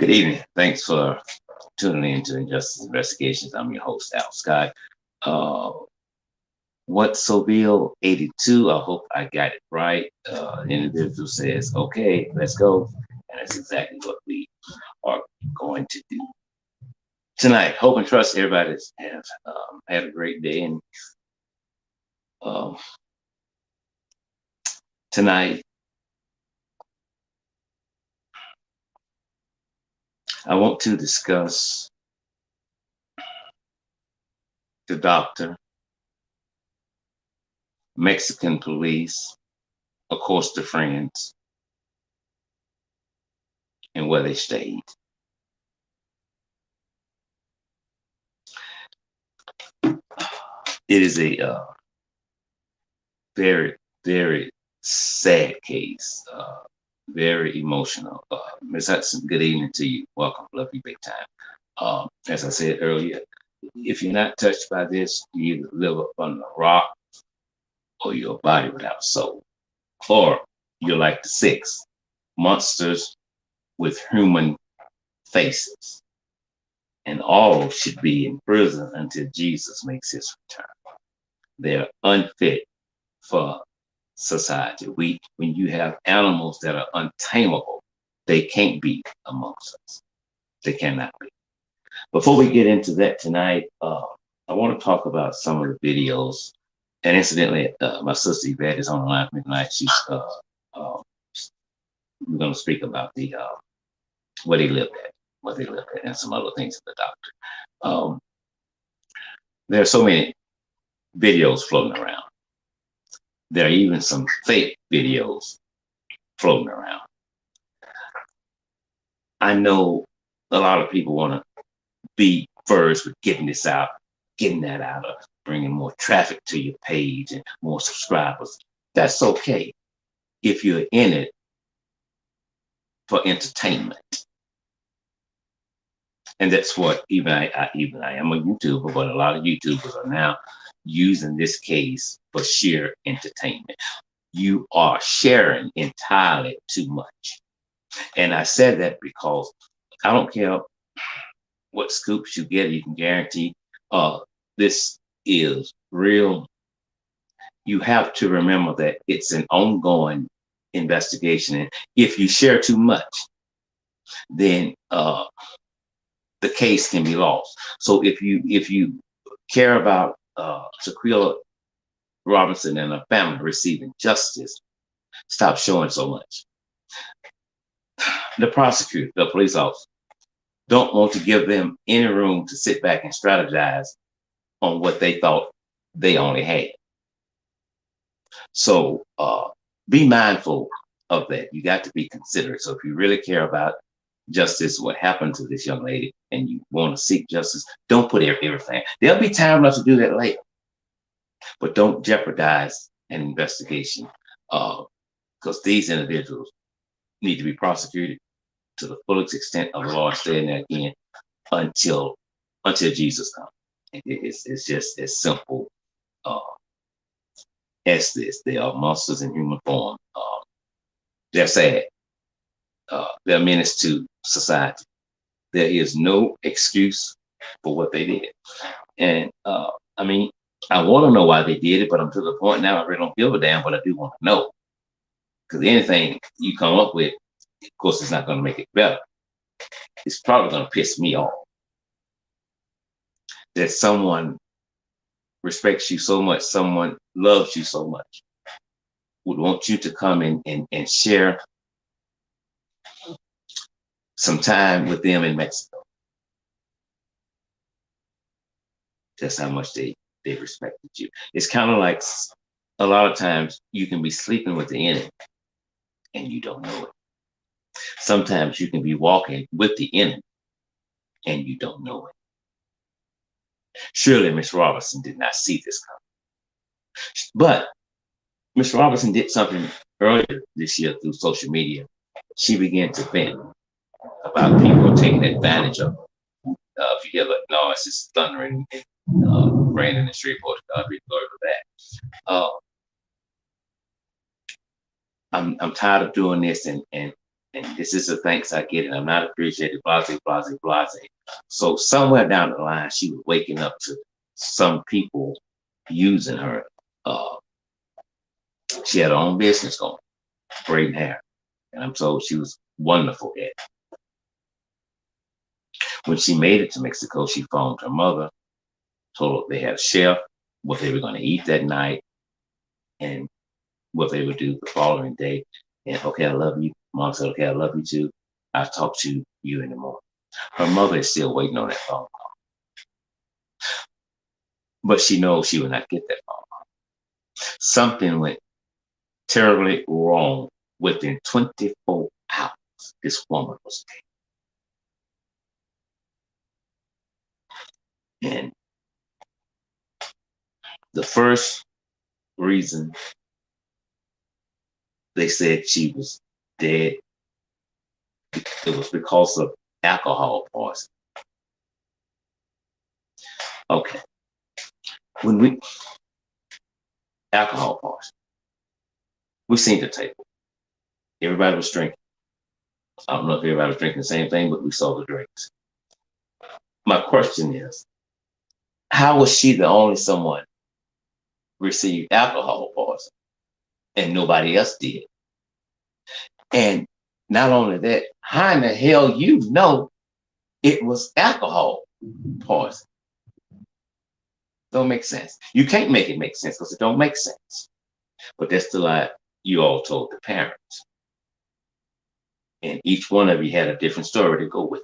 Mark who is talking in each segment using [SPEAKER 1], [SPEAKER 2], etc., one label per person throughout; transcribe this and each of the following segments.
[SPEAKER 1] Good evening. Thanks for tuning in to Injustice Investigations. I'm your host, Al Scott. Uh, what's Seville 82? I hope I got it right. The individual says, okay, let's go. And that's exactly what we are going to do tonight. Hope and trust everybody has had a great day. And um, tonight, I want to discuss the doctor, Mexican police, of course, the friends, and where they stayed. It is a very, very sad case, very emotional. Ms. Hudson, good evening to you. Welcome, love you big time. As I said earlier, if you're not touched by this, you either live up on a rock or you're a body without a soul. Or you're like the six monsters with human faces. And all should be in prison until Jesus makes his return. They're unfit for society. When you have animals that are untamable, they can't be amongst us. They cannot be. Before we get into that tonight, I want to talk about some of the videos. And incidentally, my sister Yvette is on the line with me tonight. She's we're going to speak about the what they lived at, and some other things with the doctor. There are so many videos floating around. There are even some fake videos floating around. I know a lot of people want to be first with getting this out, getting that out, of bringing more traffic to your page and more subscribers. That's okay if you're in it for entertainment. And that's what even I am a YouTuber, but a lot of YouTubers are now using this case for sheer entertainment. You are sharing entirely too much. And I said that because I don't care what scoops you get, you can guarantee this is real. You have to remember that it's an ongoing investigation. And if you share too much, then the case can be lost. So if you care about Shanqulla Robinson and her family receiving justice, stop showing so much. The prosecutor, the police officer, don't want to give them any room to sit back and strategize on what they thought they only had. So be mindful of that. You got to be considerate. So if you really care about justice, what happened to this young lady, and you want to seek justice, don't put everything. There'll be time enough to do that later, but don't jeopardize an investigation because these individuals need to be prosecuted to the fullest extent of the law and stay in there again until Jesus comes. It's just as simple as this. They are monsters in human form. They're sad. They're a menace to society. There is no excuse for what they did. And I mean, I want to know why they did it, but I'm to the point now I really don't give a damn, but I do want to know. Because anything you come up with, of course, it's not going to make it better. It's probably going to piss me off that someone respects you so much, someone loves you so much, would want you to come in and share some time with them in Mexico. That's how much they respected you. It's kind of like a lot of times you can be sleeping with the enemy and you don't know it. Sometimes you can be walking with the enemy and you don't know it. Surely Miss Robinson did not see this coming. But Miss Robinson did something earlier this year through social media. She began to vent about people taking advantage of her. If you hear the noise, it's thundering and rain in the street, for God be glory for that. I'm tired of doing this and And this is the thanks I get, and I'm not appreciated, blase, blase, blase. So somewhere down the line, she was waking up to some people using her. Uh, she had her own business going, braiding hair. And I'm told she was wonderful at it. When she made it to Mexico, she phoned her mother, told her they had a chef, what they were going to eat that night, and what they would do the following day. And okay, I love you. Mom said, okay, I love you too. I'll talk to you in the morning. Her mother is still waiting on that phone call. But she knows she will not get that phone call. Something went terribly wrong. Within 24 hours, this woman was dead. And the first reason they said she was dead, it was because of alcohol poisoning. Okay. Alcohol poisoning, we seen the table. Everybody was drinking. I don't know if everybody was drinking the same thing, but we saw the drinks. My question is, how was she the only someone received alcohol poisoning and nobody else did? And not only that, how in the hell you know it was alcohol poisoning? Don't make sense. You can't make it make sense because it don't make sense. But that's the lie you all told the parents. And each one of you had a different story to go with.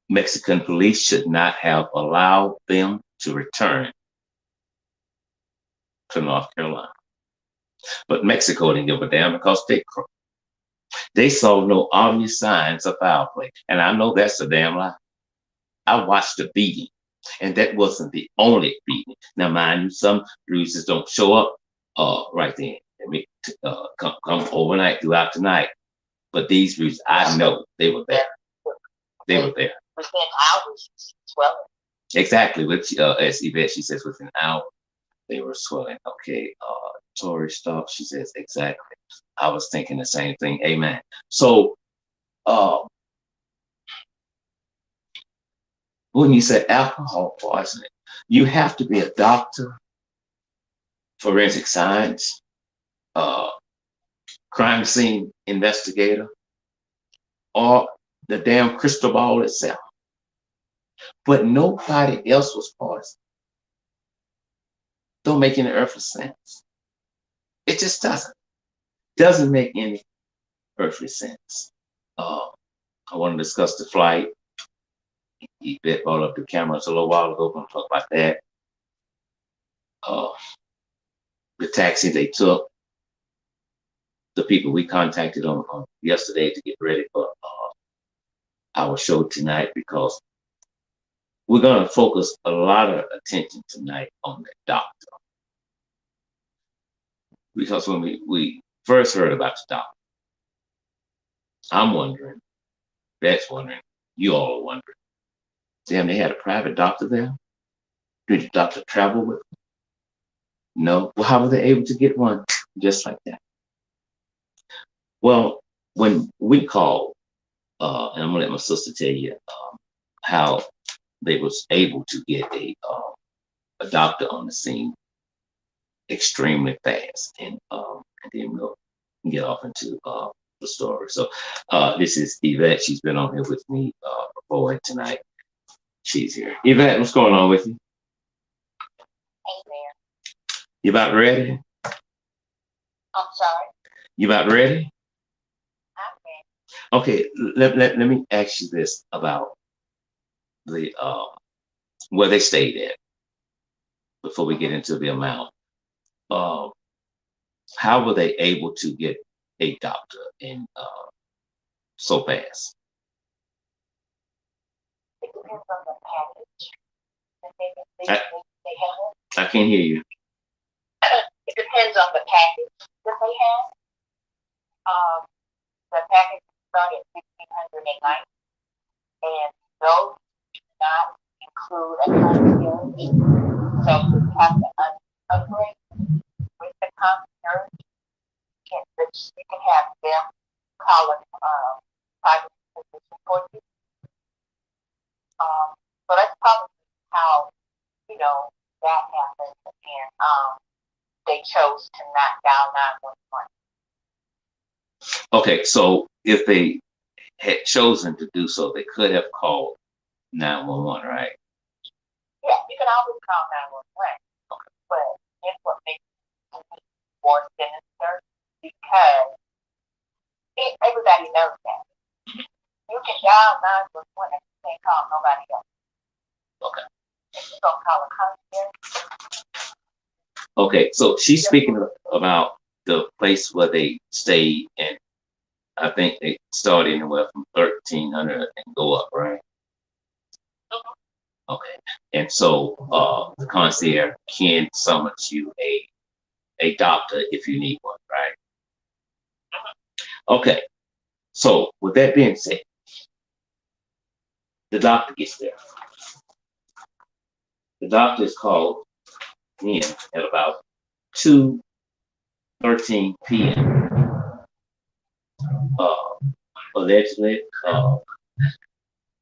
[SPEAKER 1] Mexican police should not have allowed them to return to North Carolina. But Mexico didn't give a damn because they saw no obvious signs of foul play. And I know that's a damn lie. I watched the beating, and that wasn't the only beating. Now, mind you, some bruises don't show up right then. They may come overnight throughout the night. But these bruises, I know they were there. They were there.
[SPEAKER 2] Within hours, swelling.
[SPEAKER 1] Exactly. Which, as Yvette, she says, within hours, they were swelling. Okay. Tori Stark, she says, exactly. I was thinking the same thing. Amen. So, when you say alcohol poisoning, you have to be a doctor, forensic science, crime scene investigator, or the damn crystal ball itself. But nobody else was poisoned. Don't make any earthly sense. It just doesn't. Doesn't make any earthly sense. I want to discuss the flight. Yvette brought up the cameras a little while ago. We're going to talk about that. The taxi they took. The people we contacted on yesterday to get ready for our show tonight, because we're going to focus a lot of attention tonight on the doctor. Because when we first heard about the doctor, I'm wondering, Beth's wondering, you all are wondering, damn, they had a private doctor there? Did the doctor travel with them? No. Well, how were they able to get one just like that? Well, when we called, and I'm gonna let my sister tell you how they was able to get a doctor on the scene extremely fast, and then we'll get off into the story. So this is Yvette. She's been on here with me before, and tonight she's here. Yvette, what's going on with you?
[SPEAKER 2] Hey there.
[SPEAKER 1] You about ready?
[SPEAKER 2] I'm sorry.
[SPEAKER 1] You about ready?
[SPEAKER 2] I'm
[SPEAKER 1] Okay,
[SPEAKER 2] ready.
[SPEAKER 1] let me ask you this about the where they stayed at before we get into the amount. How were they able to get a doctor in so fast?
[SPEAKER 2] It depends on the package that they have.
[SPEAKER 1] I can't hear you.
[SPEAKER 2] It depends on the package that they have. The package started at $1,500 a night, and those do not include a concierge. So you have to upgrade with the concierge. The which you can have them call a private physician for you. So that's probably how, that happened, and they chose to not dial 911.
[SPEAKER 1] Okay, so if they had chosen to do so, they could have called 911, right?
[SPEAKER 2] Yeah, you can always call 911, but here's what makes it more sinister, because everybody knows that. You can dial 911 and you can't call nobody else.
[SPEAKER 1] Okay.
[SPEAKER 2] If you don't call a concierge.
[SPEAKER 1] Okay, so she's speaking about the place where they stayed, and I think they started anywhere from 1,300 and go up, right? Okay, and so the concierge can summon you a doctor if you need one, right? Okay, so with that being said, the doctor gets there. The doctor is called in at about 2:13 p.m. Allegedly,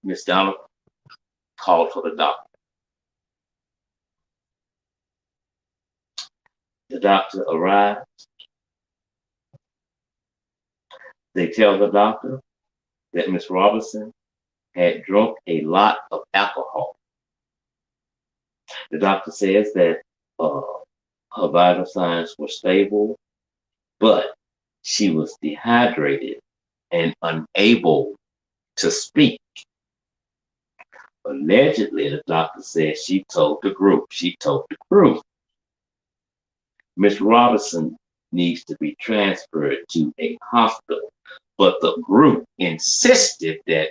[SPEAKER 1] Miss Donald called for the doctor. The doctor arrives. They tell the doctor that Miss Robinson had drunk a lot of alcohol. The doctor says that her vital signs were stable, but she was dehydrated and unable to speak. Allegedly, the doctor says she told the group, Miss Robinson needs to be transferred to a hospital, but the group insisted that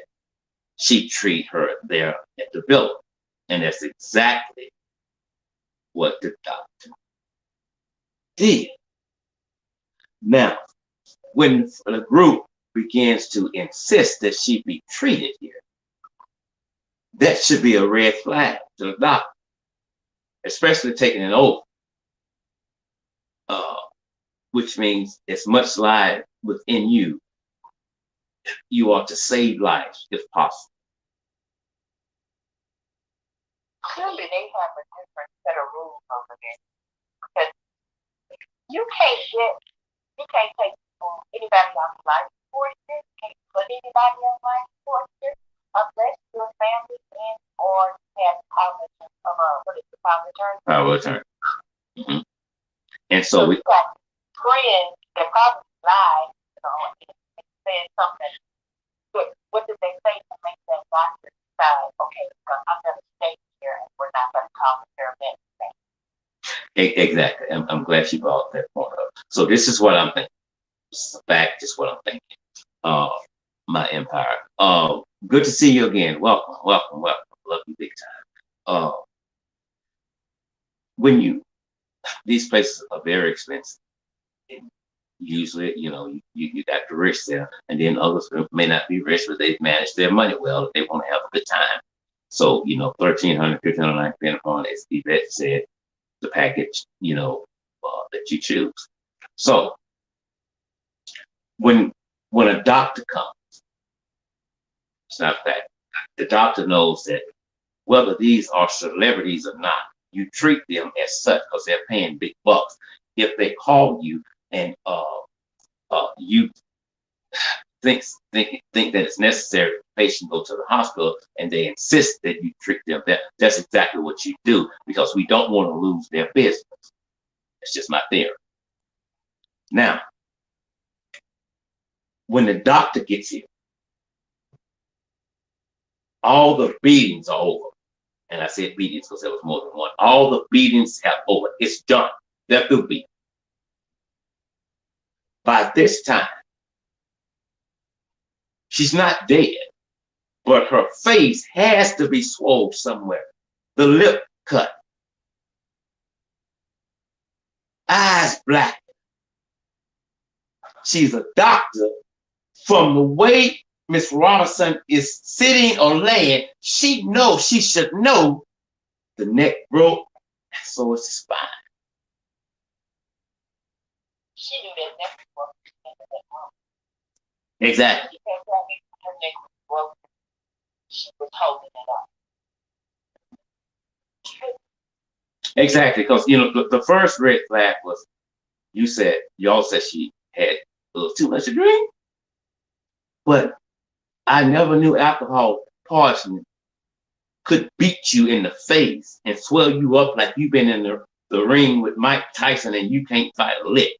[SPEAKER 1] she treat her there at the building. And that's exactly what the doctor did. Now, when the group begins to insist that she be treated here, that should be a red flag to the doctor, especially taking an oath, which means as much life within you, you ought to save lives if possible.
[SPEAKER 2] Clearly, they have a different set of rules over there, because you can't take anybody else's life for you. You can't put anybody else's life for you unless you're a family and or have power of attorney.
[SPEAKER 1] Power of attorney. Mm-hmm. And so we
[SPEAKER 2] got friends that probably lied, and said something. What did they say to make that doctor decide, okay, I'm going to stay here and we're not going to call the paramedics?
[SPEAKER 1] Exactly. I'm glad you brought that point up. So this is what I'm thinking. This is a fact, just what I'm thinking. My empire. Good to see you again. Welcome. Love you big time. These places are very expensive. And usually, you got the rich there, and then others may not be rich, but they manage their money well. They want to have a good time. So, 1,300, 1,500, depending upon, as Yvette said, the package, that you choose. So, when a doctor comes, it's not a fact. The doctor knows that whether these are celebrities or not, you treat them as such because they're paying big bucks. If they call you and you think that it's necessary the patient go to the hospital and they insist that you treat them, that's exactly what you do, because we don't want to lose their business. It's just my theory. Now, when the doctor gets here, all the beatings are over. And I said beatings because there was more than one. All the beatings have over. It's done. They're through beating. By this time, she's not dead, but her face has to be swollen somewhere. The lip cut. Eyes black. She's a doctor. From the way Miss Robinson is sitting or laying, she should know the neck broke, and so is the spine.
[SPEAKER 2] She knew that neck broke.
[SPEAKER 1] Exactly.
[SPEAKER 2] She kept telling me her neck was broken. She was holding it up.
[SPEAKER 1] Exactly. Because the first red flag was y'all said she had a little too much to drink, but I never knew alcohol poisoning could beat you in the face and swell you up like you've been in the ring with Mike Tyson and you can't fight a lick.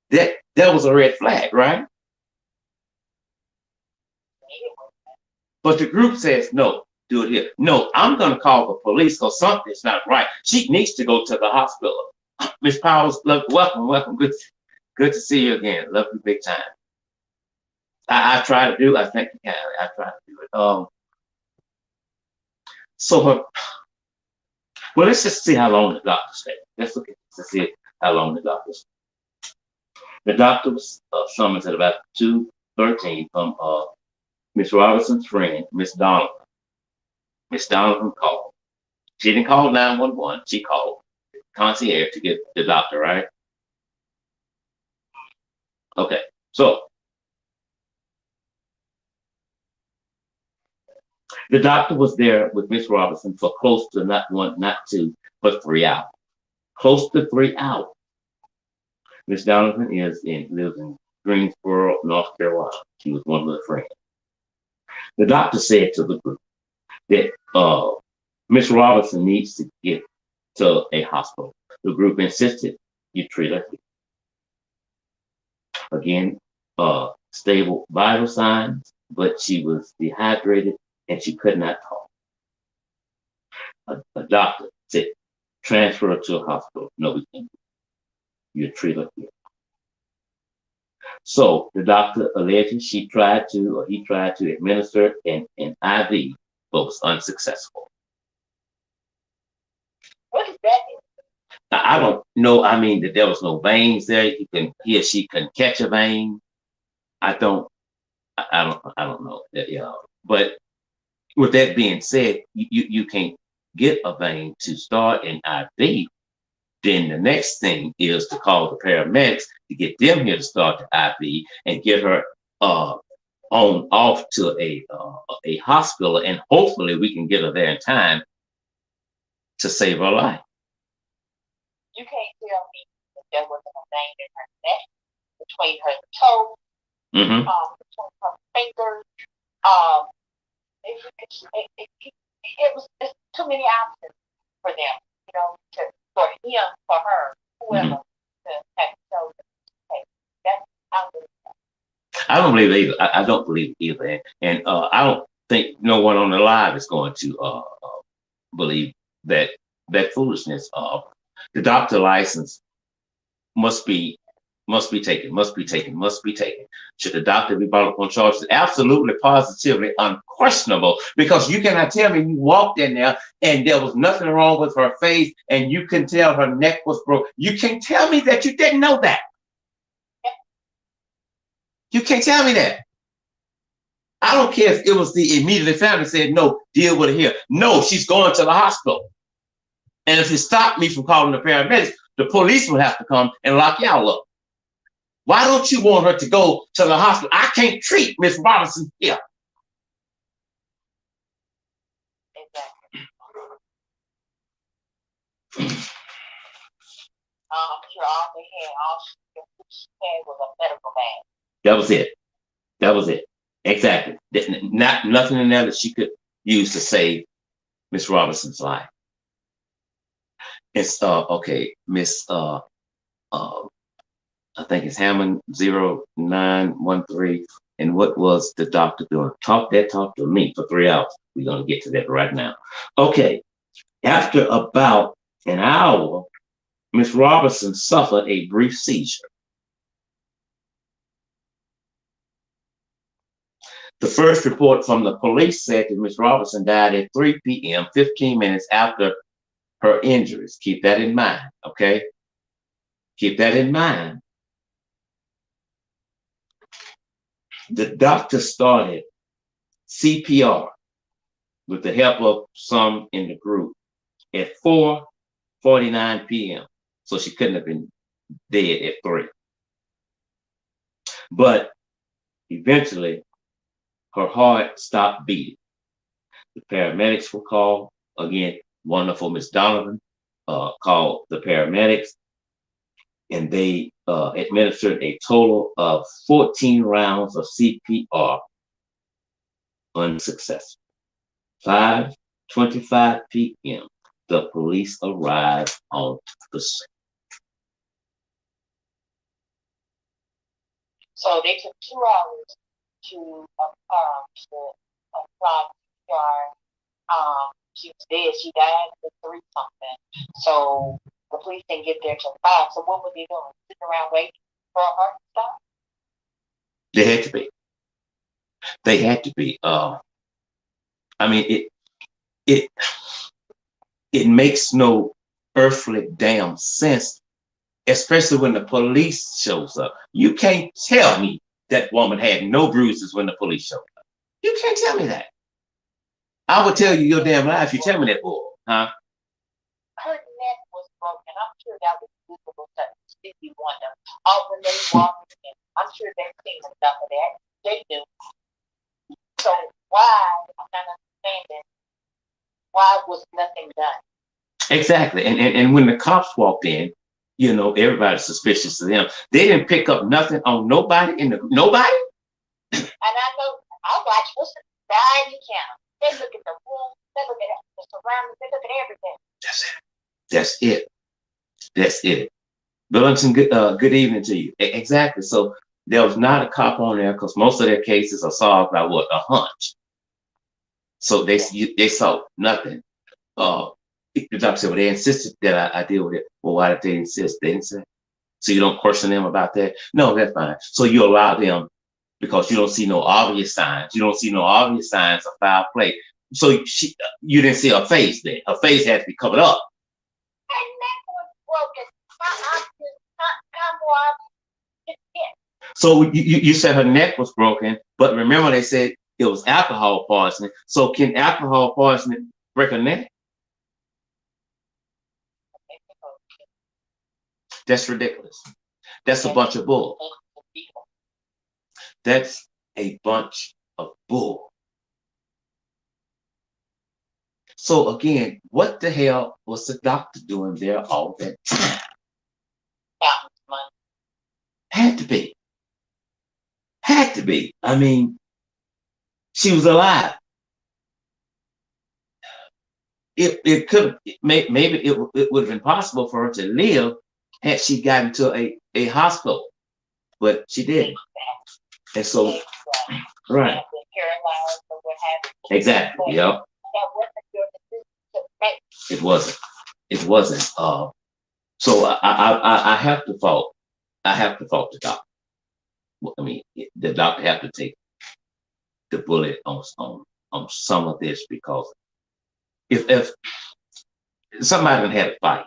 [SPEAKER 1] That was a red flag, right? But the group says, no, do it here. No, I'm going to call the police because something's not right. She needs to go to the hospital. Miss Powers, welcome. Good to see you again. Love you big time. I try to do. I thank you, Callie. I try to do it. Well, let's just see how long the doctor stayed. Let's look at this to see how long the doctor stayed. The doctor was summoned at about 2:13 from Miss Robinson's friend, Miss Donovan. Miss Donovan called. She didn't call 911. She called concierge to get the doctor, right? Okay. So the doctor was there with Miss Robinson for close to not one, not two, but 3 hours. Close to 3 hours. Miss Donovan lives in Greensboro, North Carolina. She was one of the friends. The doctor said to the group that Miss Robinson needs to get to a hospital. The group insisted you treat her. Again, stable vital signs, but she was dehydrated and she could not talk. A doctor said, transfer her to a hospital. No, we can't. You treat her here. So the doctor alleges he tried to administer an IV, but was unsuccessful.
[SPEAKER 2] What does that mean?
[SPEAKER 1] I don't know. I mean that there was no veins there. He or she couldn't catch a vein. I don't know that, but with that being said, you can't get a vein to start an IV. Then the next thing is to call the paramedics to get them here to start the IV and get her off to a hospital, and hopefully we can get her there in time to save her life.
[SPEAKER 2] You can't tell me that there wasn't a vein in her neck, between her toes, between her fingers. It was just too many options for them, for him, for her, whoever, to have chosen. That's unbelievable.
[SPEAKER 1] I don't believe it either. I don't believe it either, and I don't think no one on the live is going to believe that foolishness. The doctor license must be taken. Should the doctor be brought up on charges? Absolutely, positively, unquestionable. Because you cannot tell me you walked in there and there was nothing wrong with her face, and you can tell her neck was broke. You can't tell me that you didn't know that. You can't tell me that. I don't care if it was the immediate family said, no, deal with it here. No, she's going to the hospital. And if you stop me from calling the paramedics, the police will have to come and lock y'all up. Why don't you want her to go to the hospital? I can't treat Miss Robinson here.
[SPEAKER 2] Exactly. I'm sure all she had was a medical bag.
[SPEAKER 1] That was it. Exactly. Nothing in there that she could use to save Miss Robinson's life. It's okay, Miss I think it's Hammond 0913. And what was the doctor doing? Talk to me for 3 hours. We're gonna get to that right now. Okay. After about an hour, Miss Robinson suffered a brief seizure. The first report from the police said that Miss Robinson died at 3 p.m., 15 minutes after her injuries. Keep that in mind, okay? Keep that in mind. The doctor started CPR with the help of some in the group at 4:49 p.m. So she couldn't have been dead at 3. But eventually, her heart stopped beating. The paramedics were called. Again, wonderful Miss Donovan called the paramedics, and they administered a total of 14 rounds of CPR, unsuccessful. 5:25 p.m. The police arrived on the scene.
[SPEAKER 2] So they took 2 hours to apply CPR. She was dead. She died at 3 something. So the police didn't get there till 5. So what were they doing? Sitting around waiting for a heart to stop?
[SPEAKER 1] They had to be. They had to be. I mean, it it makes no earthly damn sense, especially when the police shows up. You can't tell me that woman had no bruises when the police showed up. You can't tell me that. I would tell you your damn lie if you tell me that, boy. Huh?
[SPEAKER 2] Her neck was broken. I'm sure that was visible to Stevie Wonder. When they walked in, I'm sure they've seen enough of that. They do. So why? I'm not understanding. Why was nothing done?
[SPEAKER 1] Exactly. And when the cops walked in, everybody's suspicious of them. They didn't pick up nothing on nobody nobody.
[SPEAKER 2] And I know I watch what's the body count. They look at the room, they look at the surroundings, they look at everything.
[SPEAKER 1] That's it. Billington, good evening to you. Exactly. So there was not a cop on there because most of their cases are solved by what? A hunch. So they saw nothing. The doctor said, well, they insisted that I deal with it. Well, why did they insist? They didn't say. So you don't question them about that? No, that's fine. So you allow them because you don't see no obvious signs. You don't see no obvious signs of foul play. So you didn't see her face there. Her face had to be covered up.
[SPEAKER 2] Her neck was broken.
[SPEAKER 1] So you said her neck was broken, but remember they said it was alcohol poisoning. So can alcohol poisoning break a neck? That's ridiculous. That's a bunch of bull. That's a bunch of bull. So again, what the hell was the doctor doing there all that time? Had to be. Had to be. I mean, she was alive. It could maybe it would have been possible for her to live had she gotten to a hospital, but she didn't. And so, right. Exactly. Yep. It wasn't. It wasn't. So I have to fault. I have to fault the doctor. I mean, the doctor have to take the bullet on some of this because if somebody had a fight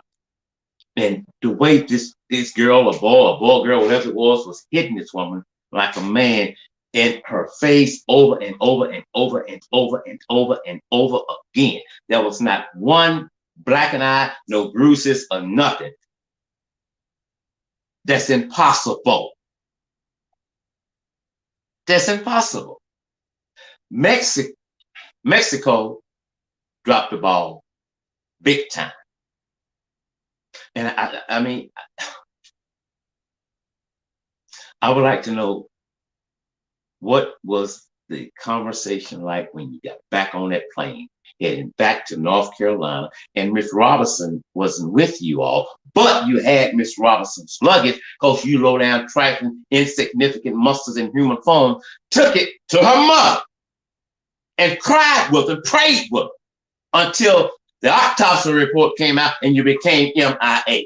[SPEAKER 1] and the way this girl or boy girl, whatever it was hitting this woman like a man in her face over and over and over and over and over and over again. There was not one blackened eye, no bruises or nothing. That's impossible. That's impossible. Mexico dropped the ball big time. And I mean, I would like to know what was the conversation like when you got back on that plane, heading back to North Carolina, and Miss Robinson wasn't with you all, but you had Miss Robinson's luggage because you low down, trifling, insignificant monsters in human form took it to her mother and cried with her, prayed with her until the autopsy report came out and you became MIA.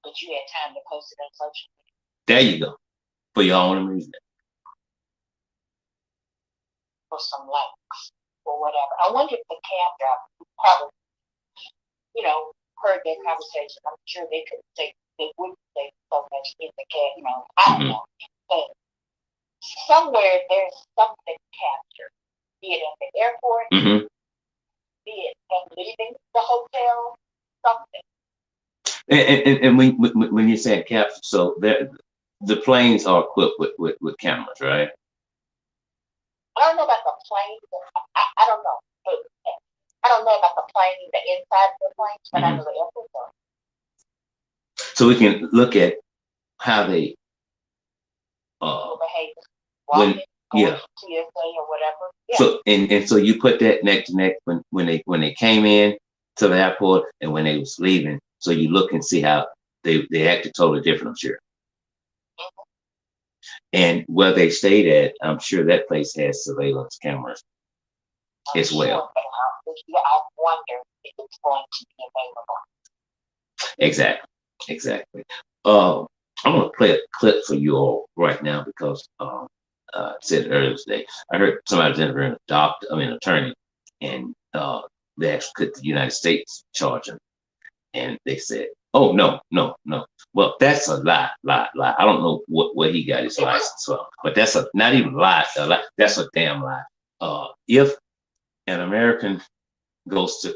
[SPEAKER 2] But you had time to post it on social media.
[SPEAKER 1] There you go. For your own amusement.
[SPEAKER 2] For some likes or whatever. I wonder if the cab driver probably, heard that conversation. I'm sure they wouldn't say so much in the cab, I don't know. But somewhere there's something captured, be it at the airport, be it them leaving the hotel, something.
[SPEAKER 1] And when you're saying capture, so the planes are equipped with cameras, right?
[SPEAKER 2] I don't know about the plane. I don't know. I don't know about the plane, the inside of the planes, but I know the airports are.
[SPEAKER 1] So we can look at how they
[SPEAKER 2] Behave,
[SPEAKER 1] when
[SPEAKER 2] walking, going to TSA or whatever. Yeah.
[SPEAKER 1] So and so you put that neck to neck when they came in to the airport and when they was leaving. So you look and see how they acted totally different, I'm sure. And where they stayed at, I'm sure that place has surveillance cameras as well.
[SPEAKER 2] I wonder if it's going to be available.
[SPEAKER 1] Exactly. I'm gonna play a clip for you all right now because I said it earlier today. I heard somebody's interviewing an attorney, and they actually put the United States charge him, and they said, "Oh no." Well, that's a lie. I don't know what he got his license from, but that's not even a lie. That's a damn lie. If an American goes to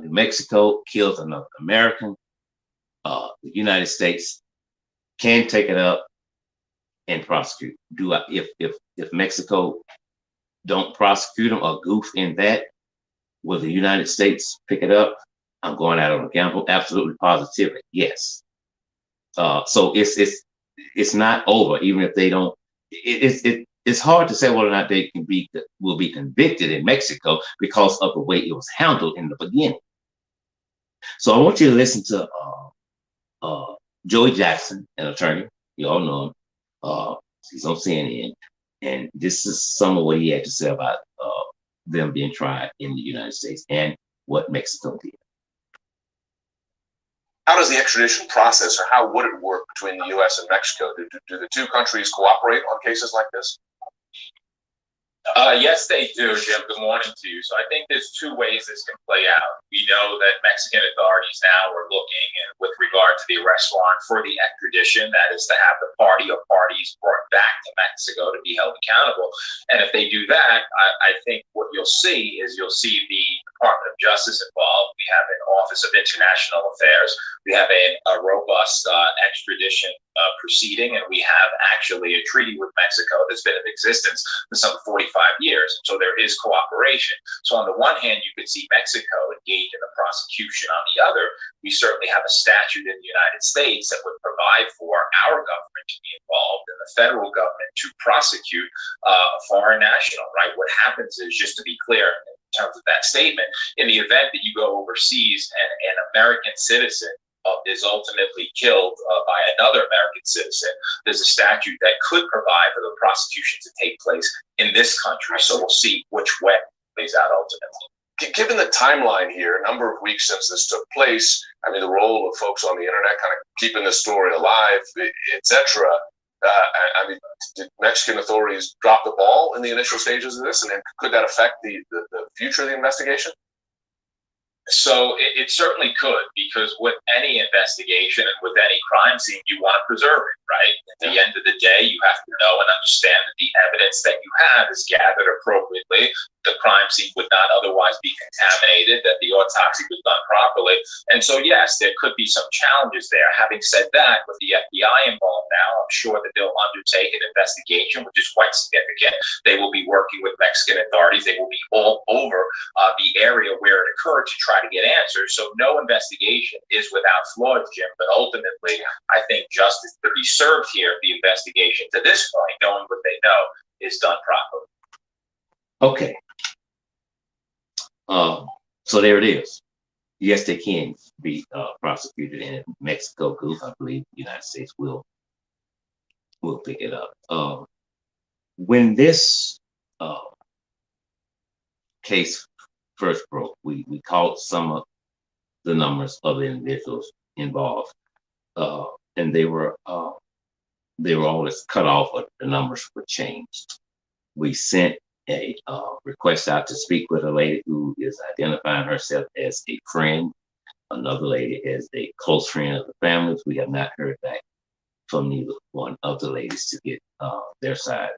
[SPEAKER 1] New Mexico, kills another American, the United States can take it up and prosecute. If Mexico don't prosecute them or goof in that, will the United States pick it up? I'm going out on a gamble. Absolutely, positively, yes. So it's not over, even if they don't. It's hard to say whether or not they will be convicted in Mexico because of the way it was handled in the beginning. So I want you to listen to Joey Jackson, an attorney. You all know him. He's on CNN, and this is some of what he had to say about them being tried in the United States and what Mexico did.
[SPEAKER 3] How does the extradition process, or how would it work between the U.S. and Mexico? Do the two countries cooperate on cases like this?
[SPEAKER 4] Yes, they do, Jim. Good morning to you. So I think there's two ways this can play out. We know that Mexican authorities now are looking, and with regard to the arrest warrant for the extradition, that is to have the party or parties brought back to Mexico to be held accountable. And if they do that, I think what you'll see is the Department of Justice involved. We have an Office of International Affairs. We have a robust extradition proceeding, and we have actually a treaty with Mexico that's been in existence for some 45 years. So there is cooperation. So on the one hand, you could see Mexico engage in the prosecution. On the other, we certainly have a statute in the United States that would provide for our government to be involved and the federal government to prosecute a foreign national, right? What happens is, just to be clear, in terms of that statement, in the event that you go overseas and an American citizen is ultimately killed by another American citizen, there's a statute that could provide for the prosecution to take place in this country. So we'll see which way it plays out ultimately.
[SPEAKER 3] Given the timeline here, a number of weeks since this took place, I mean, the role of folks on the internet kind of keeping the story alive, etc. I mean, did Mexican authorities drop the ball in the initial stages of this, and could that affect the future of the investigation?
[SPEAKER 4] So it certainly could, because with any investigation and with any crime scene, you want to preserve it, right? At the end of the day, you have to know and understand that the evidence that you have is gathered appropriately. The crime scene would not otherwise be contaminated, that the autopsy was done properly. And so, yes, there could be some challenges there. Having said that, with the FBI involved now, I'm sure that they'll undertake an investigation, which is quite significant. They will be working with Mexican authorities. They will be all over the area where it occurred to try to get answers. So no investigation is without flaws, Jim, but ultimately I think justice to be served here, the investigation to this point, knowing what they know, is done properly.
[SPEAKER 1] Okay. So there it is. Yes, they can be prosecuted, and Mexico goes, I believe the United States will pick it up. When this case first broke, we called some of the numbers of the individuals involved, and they were always cut off, or the numbers were changed. We sent a request out to speak with a lady who is identifying herself as a friend, another lady as a close friend of the families. We have not heard back from neither one of the ladies to get their side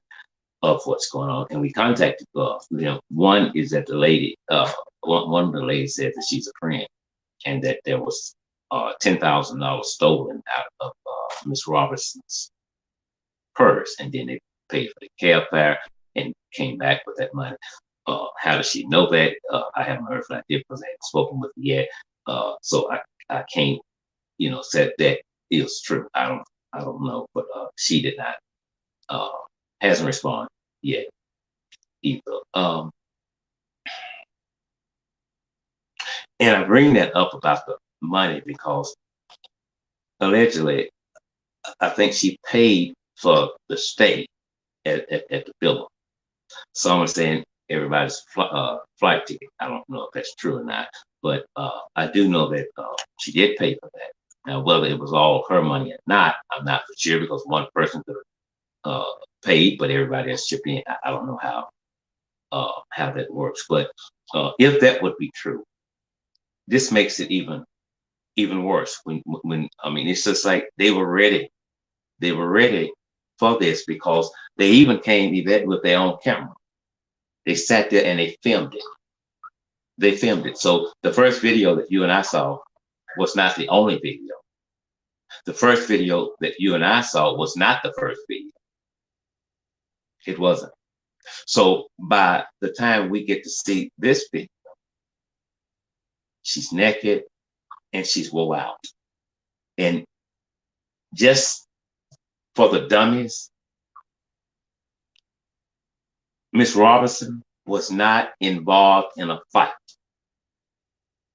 [SPEAKER 1] of what's going on. And we contacted them. One is that the lady, one of the ladies said that she's a friend, and that there was $10,000 stolen out of Miss Robinson's purse, and then they paid for the cab fare and came back with that money. How does she know that? I haven't heard from that because I haven't spoken with her yet. So I can't, say that is true. I don't know, but she did not, hasn't responded yet either. And I bring that up about the money because allegedly, I think she paid for the stay at the villa. Some are saying everybody's flight ticket. I don't know if that's true or not, but I do know that she did pay for that. Now, whether it was all her money or not, I'm not for sure because one person could have paid, but everybody else chipped in. I don't know how that works. But if that would be true, this makes it even worse. When I mean, it's just like they were ready. They were ready for this because they even came Yvette with their own camera. They sat there and they filmed it. They filmed it. So the first video that you and I saw was not the only video. The first video that you and I saw was not the first video. It wasn't. So by the time we get to see this video, she's naked and she's wore out. And just for the dummies, Miss Robinson was not involved in a fight.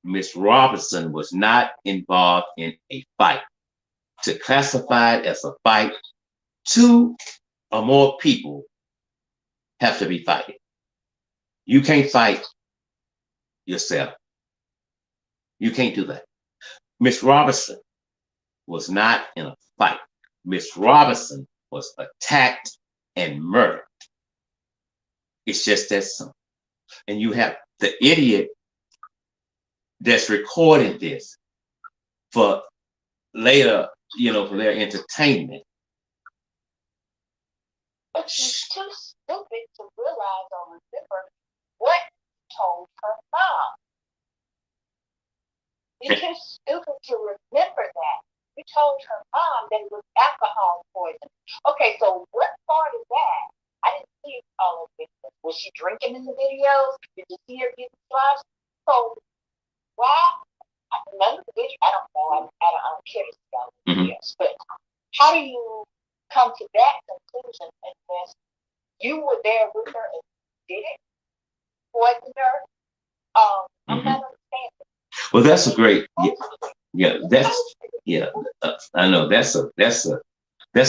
[SPEAKER 1] Miss Robinson was not involved in a fight. To classify it as a fight, 2 or more people have to be fighting. You can't fight yourself. You can't do that. Miss Robinson was not in a fight. Miss Robinson was attacked and murdered. It's just that simple. And you have the idiot that's recording this for later, for their entertainment.
[SPEAKER 2] But she's too stupid to realize or remember what he told her mom. You're too stupid to remember that. You told her mom that it was alcohol poisoning. Okay, so what part of that? I didn't see all of it. Was she drinking in the videos? Did you see her getting flushed? So why? None of the video. I don't know. I don't care to see all the videos. But how do you come to that conclusion unless you were there with her and did it? Poisoned her? I'm not understanding.
[SPEAKER 1] Well, that's a great. I know that's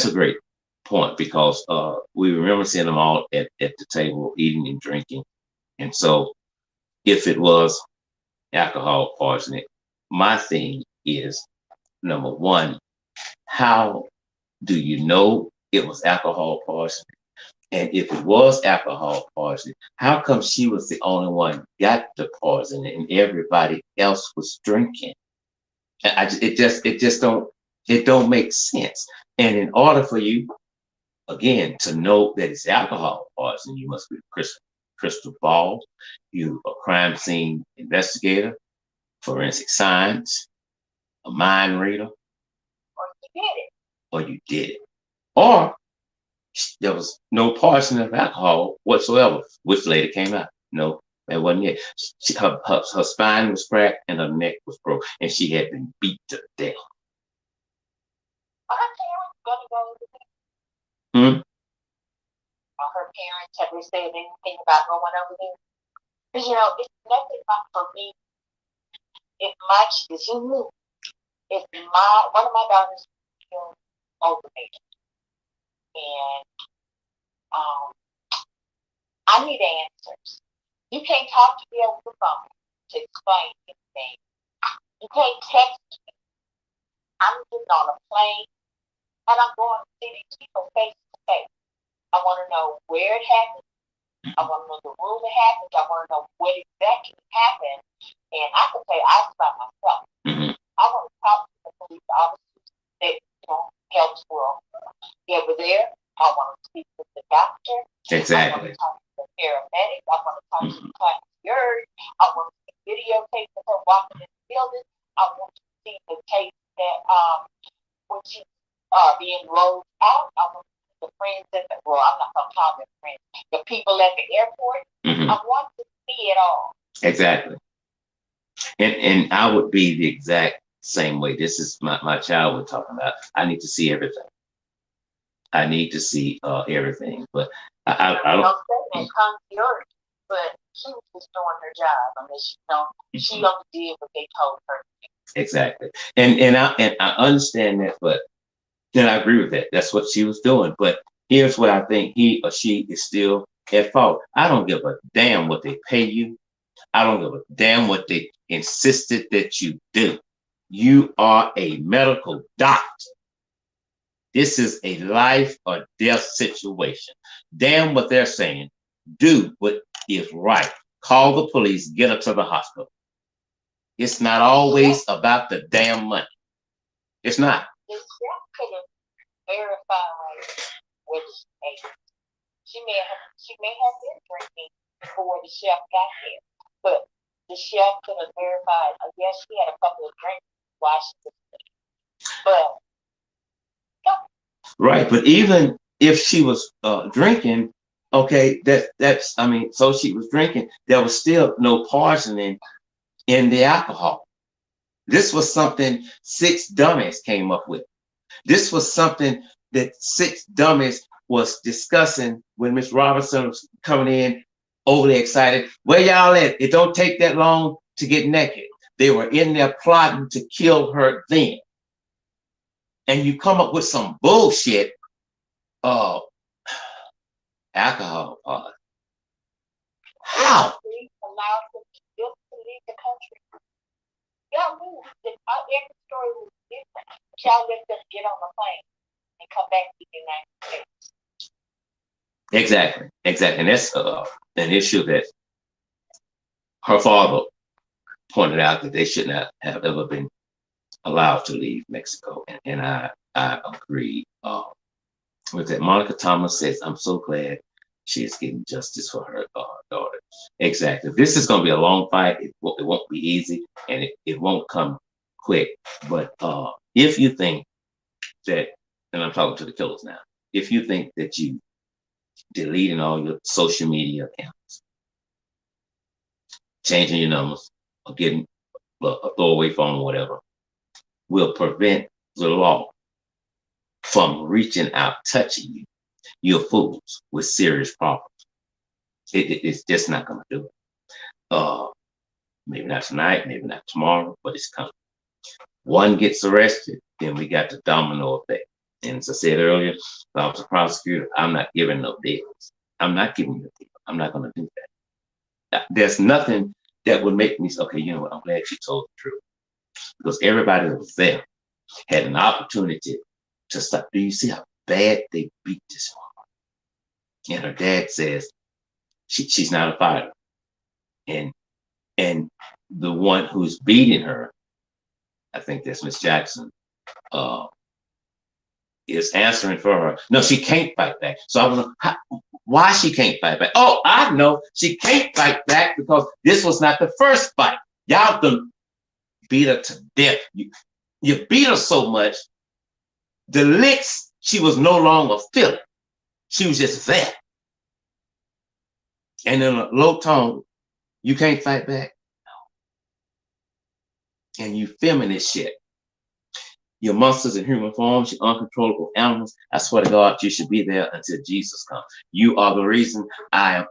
[SPEAKER 1] a great point because we remember seeing them all at the table eating and drinking, and so if it was alcohol poisoning, my thing is number one, how do you know it was alcohol poisoning? And if it was alcohol poisoning, how come she was the only one got the poison and everybody else was drinking? It don't make sense. And in order for you, again, to know that it's alcohol poisoning, you must be a crystal ball, you a crime scene investigator, forensic science, a mind reader, or you did it, or there was no poisoning of alcohol whatsoever, which later came out. No, that wasn't it. Her spine was cracked and her neck was broke, and she had been beat to death.
[SPEAKER 2] Are her parents going to go over there? Are her parents, have they said anything about going over there? Because, it's nothing for me. It's one of my daughters killed over me. And I need answers. You can't talk to me over the phone to explain anything. You can't text me. I'm getting on a plane and I'm going to see these people face to face. I want to know where it happened. I want to know the room it happened. I want to know what exactly happened. And I can say I saw myself. I want to talk to the police officers that helps well. They were there. I want to speak with the doctor.
[SPEAKER 1] Exactly.
[SPEAKER 2] I want to talk to the paramedic. I want to talk to the concierge. I want to see videotape of her walking in the building. I want to see the case that when she being rolled out of the friends at the, well, I'm not gonna call them friends, the people at the airport.
[SPEAKER 1] Mm-hmm.
[SPEAKER 2] I want to see it all.
[SPEAKER 1] Exactly. And I would be the exact same way. This is my child we're talking about. I need to see everything. I need to see everything. But I don't
[SPEAKER 2] say that concierge, but she was just doing her job. I mean, she only did what they told her.
[SPEAKER 1] Exactly. And I understand that, but then I agree with that. That's what she was doing. But here's what I think: he or she is still at fault. I don't give a damn what they pay you. I don't give a damn what they insisted that you do. You are a medical doctor. This is a life or death situation. Damn what they're saying. Do what is right. Call the police, get her to the hospital. It's not always about the damn money. It's not.
[SPEAKER 2] The chef could have verified what she may have been drinking before the chef got here. But the chef could have verified, I guess she had a couple of drinks while she was there. But
[SPEAKER 1] right, but even if she was drinking, okay, that's I mean, so she was drinking, there was still no poisoning in the alcohol. This was something 6 dummies came up with. This was something that 6 dummies was discussing when Miss Robinson was coming in, overly excited. Where y'all at? It don't take that long to get naked. They were in there plotting to kill her then. And you come up with some bullshit, alcohol. How?
[SPEAKER 2] Allowed them to leave the country. Y'all knew that every story was different. Y'all let them get on the plane and come back to the United States.
[SPEAKER 1] Exactly. And that's an issue that her father pointed out, that they should not have ever been allowed to leave Mexico. And I agree with that. Monica Thomas says, I'm so glad she is getting justice for her daughter. Exactly. This is going to be a long fight. It won't be easy, and it won't come quick. But if you think that, and I'm talking to the killers now, if you think that you deleting all your social media accounts, changing your numbers, or getting a throwaway phone or whatever, will prevent the law from reaching out, touching you, you're fools with serious problems. It's just not going to do it. Maybe not tonight, maybe not tomorrow, but it's coming. One gets arrested, then we got the domino effect. And as I said earlier, if I was a prosecutor, I'm not giving no deals. I'm not giving you a deal. I'm not going to do that. There's nothing that would make me say, okay, you know what, I'm glad she told the truth. Because everybody that was there had an opportunity to stop. Do you see how bad they beat this woman? And her dad says she's not a fighter. And the one who's beating her, I think that's Miss Jackson, is answering for her. No, she can't fight back. So I want to, why she can't fight back? Oh, I know she can't fight back because this was not the first fight. Y'all done beat her to death. You beat her so much, the licks she was no longer feeling. She was just there. And in a low tone, you can't fight back. No. And you filming this shit. You're monsters in human forms, you're uncontrollable animals. I swear to God, you should be there until Jesus comes. You are the reason I am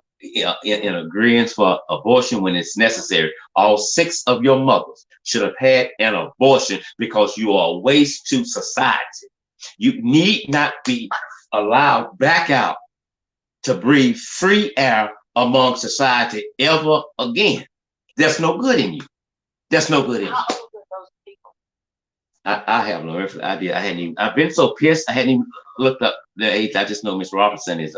[SPEAKER 1] in agreement for abortion when it's necessary. All 6 of your mothers should have had an abortion because you are a waste to society. You need not be allowed back out to breathe free air among society ever again. There's no good in you. There's no good in you.
[SPEAKER 2] How old are those people?
[SPEAKER 1] I have no idea. I've been so pissed, I hadn't even looked up their age. I just know Miss Robinson is,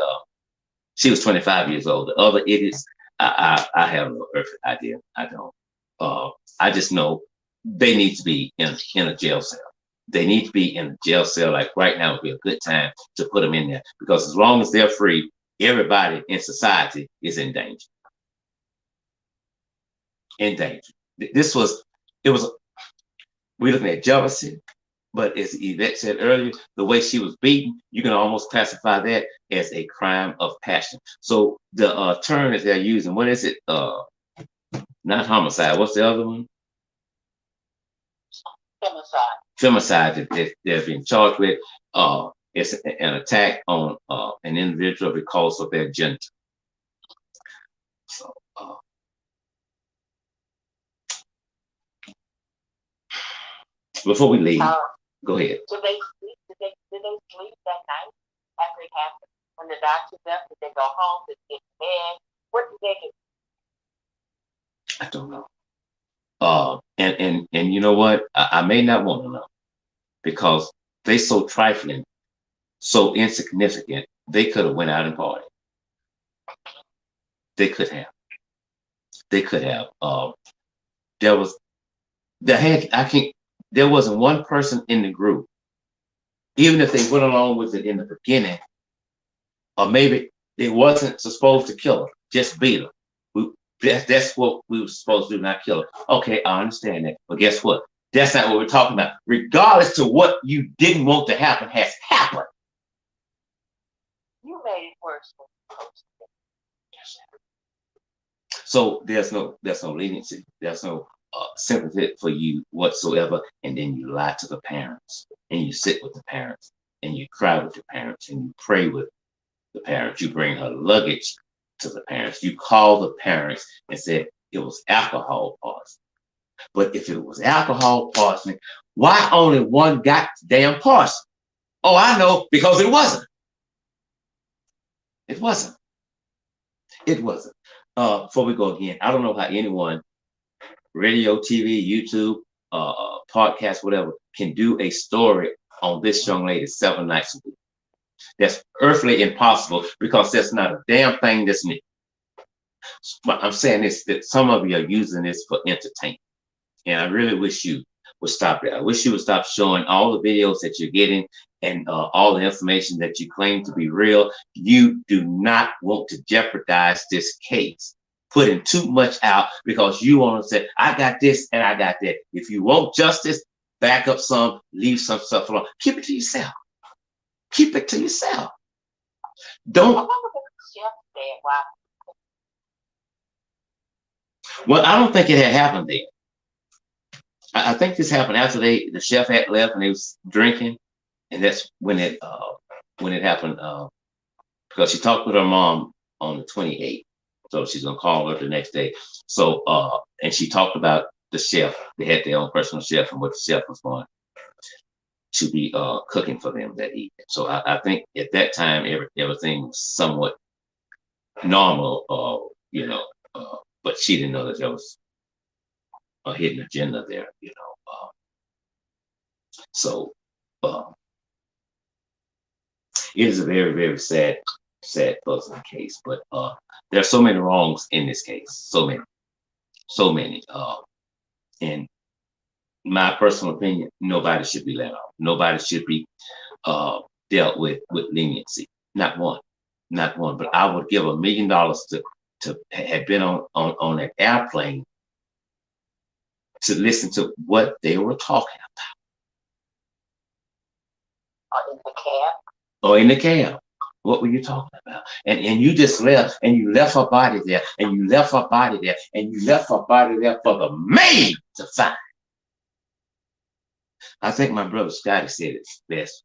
[SPEAKER 1] she was 25 years old. The other idiots, I have no earthly idea. I don't. I just know they need to be in a jail cell. They need to be in a jail cell. Like right now would be a good time to put them in there, because as long as they're free, everybody in society is in danger. In danger. We're looking at jealousy. But as Yvette said earlier, the way she was beaten, you can almost classify that as a crime of passion. So the term that they're using, what is it? Not homicide. What's the other one?
[SPEAKER 2] Femicide.
[SPEAKER 1] Femicide that they're being charged with. It's an attack on an individual because of their gender. So, before we leave, go ahead.
[SPEAKER 2] Did they sleep? Did they sleep that night after it happened? When the doctor left, did they go home? Did they get to bed? What did they do?
[SPEAKER 1] I don't know. And you know what? I may not want to know because they so trifling, so insignificant. They could have went out and partied. They could have. They could have. There wasn't one person in the group, even if they went along with it in the beginning, or maybe it wasn't supposed to kill her, just beat her. That's what we were supposed to do, not kill her. Okay, I understand that. But guess what? That's not what we're talking about. Regardless to what you didn't want to happen has happened.
[SPEAKER 2] You made it worse.
[SPEAKER 1] So there's no leniency. There's no sympathy for you whatsoever. And then you lie to the parents, and you sit with the parents, and you cry with the parents, and you pray with the parents. You bring her luggage to the parents. You call the parents and say it was alcohol poisoning. But if it was alcohol poisoning, why only one goddamn poison? Oh, I know, because it wasn't. It wasn't. It wasn't. Before we go again, I don't know how anyone, radio, TV, YouTube, podcast, whatever, can do a story on this young lady 7 nights a week. That's earthly impossible because there's not a damn thing that's new. But I'm saying this, that some of you are using this for entertainment. And I really wish you would stop it. I wish you would stop showing all the videos that you're getting and all the information that you claim to be real. You do not want to jeopardize this case, putting too much out because you want to say, I got this and I got that. If you want justice, back up some, leave some stuff alone. Keep it to yourself. Keep it to yourself. Don't. Well, I don't think it had happened then. I think this happened after the chef had left and they was drinking, and that's when it happened. Because she talked with her mom on the 28th, so she's gonna call her the next day. So and she talked about the chef. They had their own personal chef and what the chef was going to be cooking for them that evening. So I think at that time everything was somewhat normal, but she didn't know that there was a hidden agenda there, So it is a very, very sad puzzling case. But there are so many wrongs in this case, so many. In my personal opinion, nobody should be let off. Nobody should be dealt with leniency. Not one. But I would give $1 million to have been on an airplane to listen to what they were talking
[SPEAKER 2] about. In the cab.
[SPEAKER 1] Or in the cab. What were you talking about? And you just left, and you left her body there, and you left her body there, and you left her body there for the maid to find. I think my brother Scotty said it best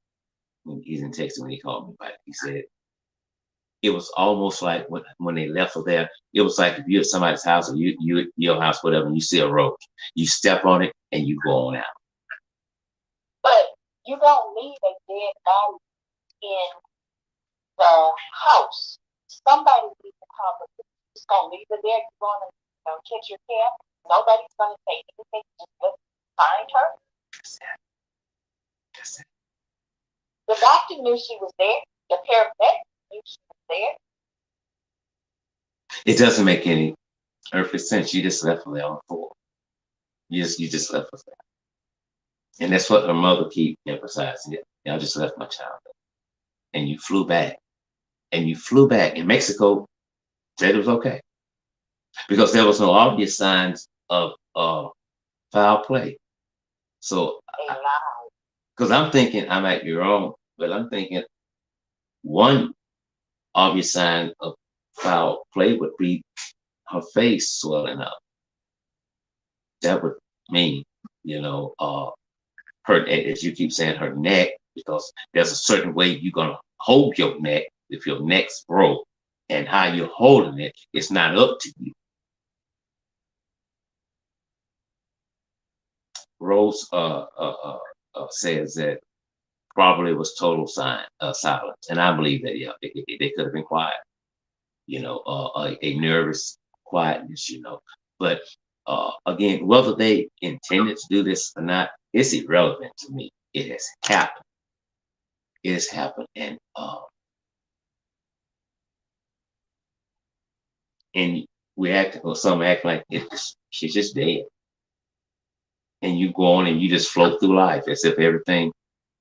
[SPEAKER 1] when he's in Texas when he called me back. He said it was almost like when they left her there, it was like if you're at somebody's house or you at your house, whatever, and you see a roach, you step on it and you go on out.
[SPEAKER 2] But you don't leave a dead body in the house. Somebody needs to come. Just gonna leave it there. You're gonna catch your cab. Nobody's gonna say anything. Just find her.
[SPEAKER 1] That's it.
[SPEAKER 2] The doctor knew she was there. The paramedic knew she was there.
[SPEAKER 1] It doesn't make any earthly sense. You just left her there on the floor. You just left her there. And that's what her mother keep emphasizing. I just left my child there. And you flew back. And you flew back. In Mexico, said it was okay. Because there was no obvious signs of foul play. So,
[SPEAKER 2] They lie.
[SPEAKER 1] because I'm thinking, I might be wrong, but I'm thinking one obvious sign of foul play would be her face swelling up. That would mean, her, as you keep saying, her neck, because there's a certain way you're gonna hold your neck if your neck's broke, and how you're holding it, it's not up to you. Rose says that probably was total silence, and I believe that they could have been quiet, a nervous quietness, but again, whether they intended to do this or not, it's irrelevant to me. It has happened. It has happened, and we act, or some act like she's just dead, and you go on and you just float through life as if everything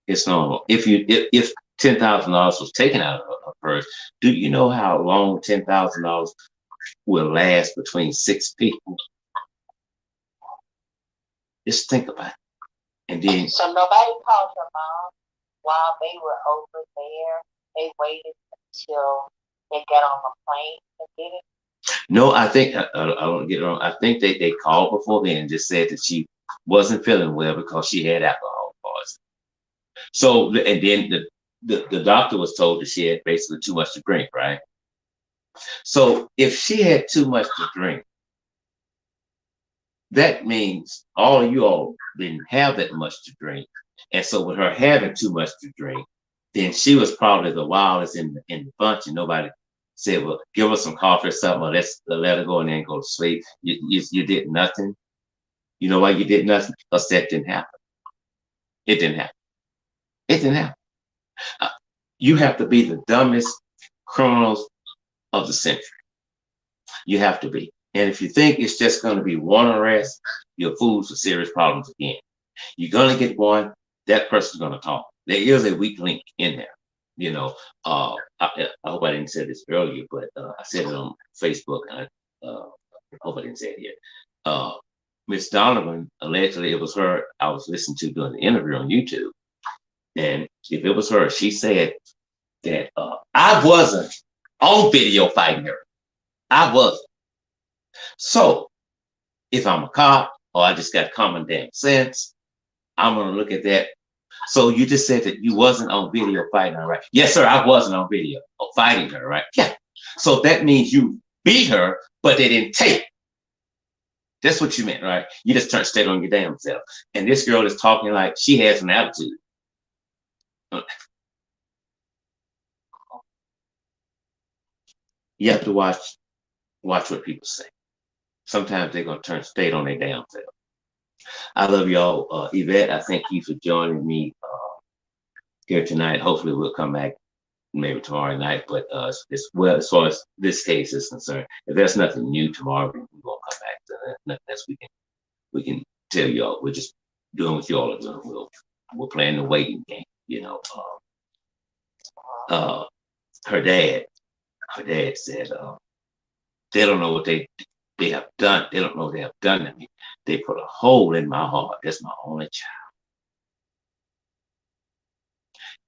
[SPEAKER 1] is normal. If $10,000 was taken out of her purse, do you know how long $10,000 will last between 6 people? Just think about it. And then,
[SPEAKER 2] so nobody called her mom while they were over there. They waited until they got on the plane and did it.
[SPEAKER 1] no, I think I don't get it wrong. I think they called before then and just said that she wasn't feeling well because she had alcohol poisoning. So, and then the doctor was told that she had basically too much to drink, right? So if she had too much to drink, that means all of you all didn't have that much to drink. And so with her having too much to drink, then she was probably the wildest in the bunch, and nobody said, well, give her some coffee or something, or let's let her go in there and go to sleep. You did nothing. You know why you did nothing? Because that didn't happen. It didn't happen. It didn't happen. You have to be the dumbest criminals of the century. You have to be. And if you think it's just going to be one arrest, you're fools for serious problems again. You're going to get one, that person's going to talk. There is a weak link in there. I hope I didn't say this earlier, but I said it on Facebook, and I hope I didn't say it yet. Miss Donovan, allegedly it was her I was listening to during the interview on YouTube. And if it was her, she said that I wasn't on video fighting her. I wasn't. So if I'm a cop or I just got common damn sense, I'm gonna look at that. So you just said that you wasn't on video fighting her, right? Yes, sir, I wasn't on video fighting her, right? Yeah. So that means you beat her, but they didn't tape. That's what you meant, right? You just turned straight on your damn self. And this girl is talking like she has an attitude. You have to watch what people say. Sometimes they're gonna turn straight on their damn self. I love y'all. Yvette, I thank you for joining me here tonight. Hopefully we'll come back maybe tomorrow night. But as far as this case is concerned, if there's nothing new tomorrow, we won't come back to that. Nothing else we can tell y'all. We're just doing what y'all are doing. We're playing the waiting game. Her dad said they don't know what they have done. They don't know what they have done to me. They put a hole in my heart. That's my only child.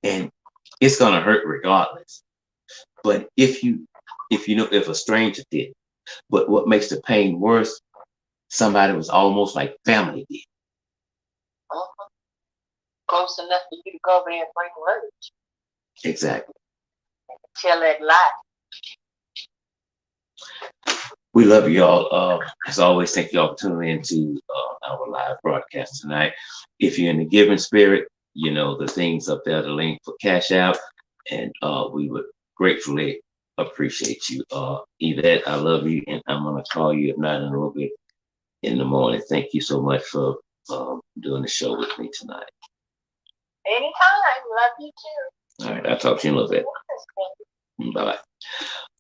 [SPEAKER 1] And it's gonna hurt regardless. But if a stranger did, but what makes the pain worse, somebody was almost like family did.
[SPEAKER 2] Close enough for you to go over there and bring words.
[SPEAKER 1] Exactly.
[SPEAKER 2] Tell that lie.
[SPEAKER 1] We love you all. As always, thank you all for tuning in to our live broadcast tonight. If you're in the giving spirit, the things up there, the link for Cash Out, and we would gratefully appreciate you. Yvette, I love you, and I'm going to call you, if not in a little bit, in the morning. Thank you so much for doing the show with me tonight.
[SPEAKER 2] Anytime. Love you too.
[SPEAKER 1] All right, I'll talk to you in a little bit. Bye-bye.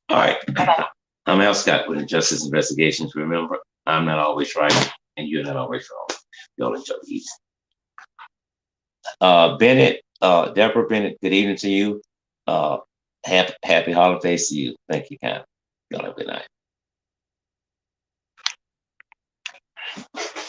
[SPEAKER 1] All right.
[SPEAKER 2] Bye-bye.
[SPEAKER 1] I'm Al Scott with Injustice Investigations. Remember, I'm not always right, and you're not always wrong. Y'all enjoy the evening. Bennett, Deborah Bennett, good evening to you. Happy holidays to you. Thank you, Cam. Y'all have a good night.